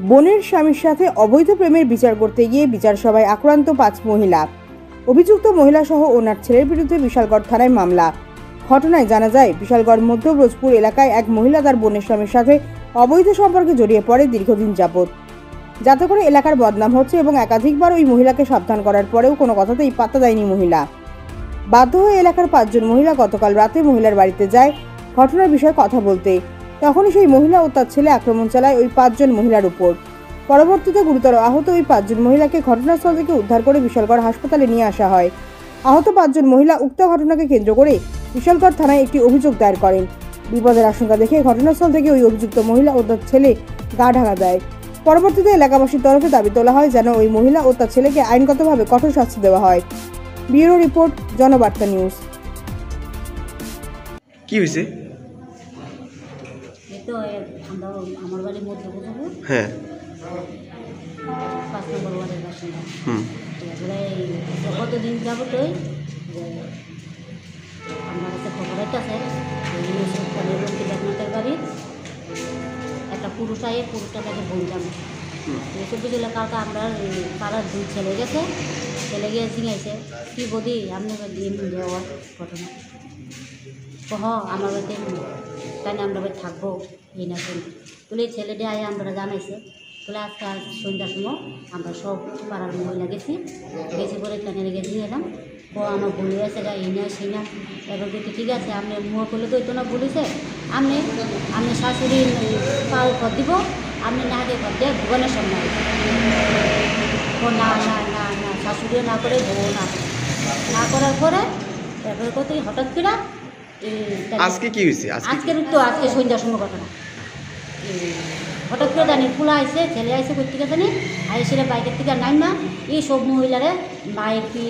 বোনের স্বামীর সাথে অবৈধ প্রেমের বিচার করতে গিয়ে বিচার সভায় আক্রান্ত 5 মহিলা। অভিযুক্ত মহিলা সহ ওনার ছেলের বিরুদ্ধে বিশালগড় থানায় মামলা। ঘটনায় জানা যায়, বিশালগড় মধ্য ব্রজপুর এলাকায় এক মহিলা তার বোনের স্বামীর সাথে অবৈধ সম্পর্কে জড়িয়ে পড়ে দীর্ঘদিন যাবৎ, যাতে করে এলাকার বদনাম হচ্ছে এবং একাধিকবার ওই মহিলাকে সাবধান করার পরেও কোনো কথাতেই পাত্তা দেয়নি মহিলা। বাধ্য হয়ে এলাকার 5 জন মহিলা গতকাল রাতে মহিলার বাড়িতে যায় ঘটনার বিষয়ে কথা বলতে। তখনই সেই মহিলা ও তার ছেলে আক্রমণ চালায় ওই 5 জন মহিলার উপর। পরবর্তীতে গুরুতর আহত ওই 5 জন মহিলাকে ঘটনাস্থল থেকে উদ্ধার করে বিশালগড় হাসপাতালে নিয়ে আসা হয়। আহত 5 জন মহিলা উক্ত ঘটনাকে কেন্দ্র করে বিশালগড় থানায় একটি অভিযোগ দায়ের করেন। বিপদের আশঙ্কা দেখে ঘটনাস্থল থেকে ওই অভিযুক্ত মহিলা ও তার ছেলে গা ঢাকা দেয়। পরবর্তীতে এলাকাবাসীর তরফে দাবি তোলা হয় যেন ওই মহিলা ও তার ছেলেকে আইনগতভাবে কঠোর শাস্তি দেওয়া হয়। Bureau report, Janabarta news. কি হয়েছে? আমরা আমার বাড়ির মধ্যে বুঝবো, হ্যাঁ, 5 নম্বর ওয়ার্ডের বাসিন্দা। হুম, এবারে কতদিন যাব তো আমার কাছে খবর আছে আপনাদের বাড়ির একটা পুরুষ আয়ে পুরুষটা তাকে বললাম এসব বুঝলে কালকে আমরা পাড়ার 2 ছেলে গেছে, ছেলে গিয়ে চিঙাইছে কি বদি আপনার দিন দেওয়া ঘটনা কহ আমার বাড়িতে তাই না আমরা বাড়ি থাকবো এই না শুনি বলে ছেলেটি আয়ে আমরা জানাইছে বলে আজকে আজ সন্ধ্যার সময় আমরা সব পাড়ার মহিলা গেছি পরে ট্রেনে গেছি এলাম ও আমার বলে আছে গা এই না সেই না। এবার বলতে ঠিক আছে আপনি মুখ করলে তো না বলেছে আপনি আপনি শাশুড়ি পাও কর দিব আপনি না আগে কর দিয়ে ভুবনের সামনে ও না না না না শাশুড়িও না করে বউ না করার পরে এবার কত হঠাৎ করে আজকে কি হয়েছে? আজকে সন্ধ্যার সময় ঘটনা হঠাৎ করে জানি ফুলা আইসে ছেলে আইসে করতে জানি আইসে বাইকের থেকে নাই না এই সব মহিলারে মায়ের কি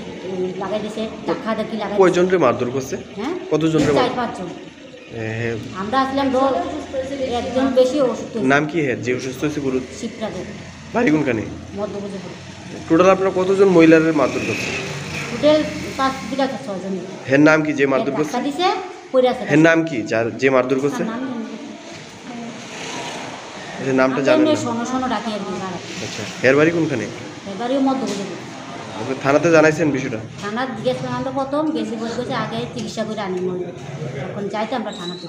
লাগাই দিছে টাকা দেখি লাগাই কয়জনরে মারধর করছে? হ্যাঁ, কতজনরে? 4-5 জন। আমরা আসলাম একজন বেশি অসুস্থ। নাম কি হ্যাঁ যে অসুস্থ হয়েছে? গুরু শিবরাজের বাড়ি কোনখানে? মধ্যপ্রদেশ। টোটাল আপনারা কতজন মহিলারে মারধর করছে? টোটাল 5 থেকে 6 জন। হ্যাঁ, নাম কি যে মারধর করছে? দিছে কইরা আছে। হ্যাঁ, নাম কি যার যে মারধর করছে? নামটা জানেন না? শোনো ডাকি আর কি। আচ্ছা, এর বাড়ি কোনখানে? এর বাড়িও মধ্যপ্রদেশ। আপনি থানাতে জানাইছেন বিষয়টা? থানা গেছিলাম আমরা প্রথম গেছি বসে আগে চিকিৎসা করে আনি এখন যাইতে আমরা থানাতে।